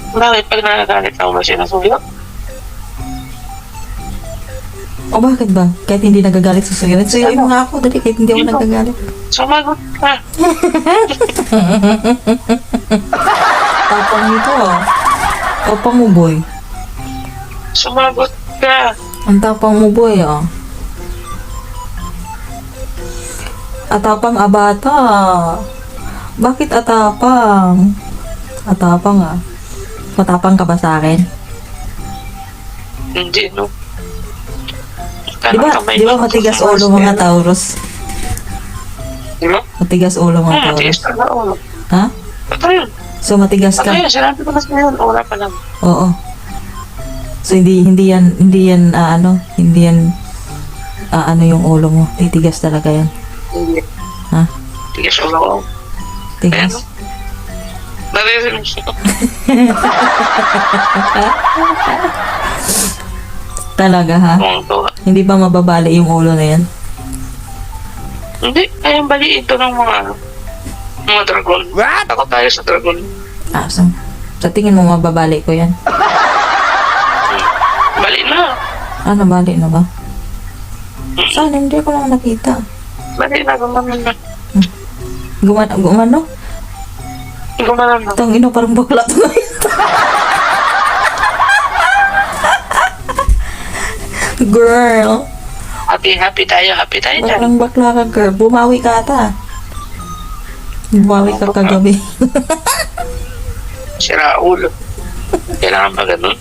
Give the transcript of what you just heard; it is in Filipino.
Bakit pag nagagalit ako ba sinusuyo? O bakit ba? Kahit hindi nagagalit sa suyo. Suyuin mo nga ako, dali, kahit hindi ako nagagalit. Sumagot ka. Tapang nito ah. Tapang mo, boy. Sumagot ka. Ang tapang mo, boy ah. Atapang abata. Bakit atapang? Atapang ah. Matapang ka ba sa akin? Hindi, no? Di ba matigas ulo mga Taurus? Di ba? Matigas ulo mga Matigas Taurus. ka na ulo. Ha? Ito yun. So matigas Ito ka? yun, sinabi ko na sa yun. Wala pa lang. Oo. So hindi yan ano yung ulo mo. Titigas talaga yan. Hindi. Ha? Tigas ulo ko. Tigas. Ayan, no? Naririnig ko. Talaga ha? Tuwang-tuwa. Hindi ba mababali yung ulo na yan? Hindi, ayang baliin to ng mga dragon. Ako tayo sa dragon. Ah, so, sa tingin mo mababali ko yan? Bali na. Ah, nabali na ba? Saan? Hindi ko lang nakita. Bali na, gumanan na. Gumano? Gumanan na. Tang ino, parang bakla to na ito. Girl. Happy tayo dyan. Parang bakla ka, girl. Bumawi ka ata. Bumawi ka kagabi. Sira ulo. Kailangan ba ganun?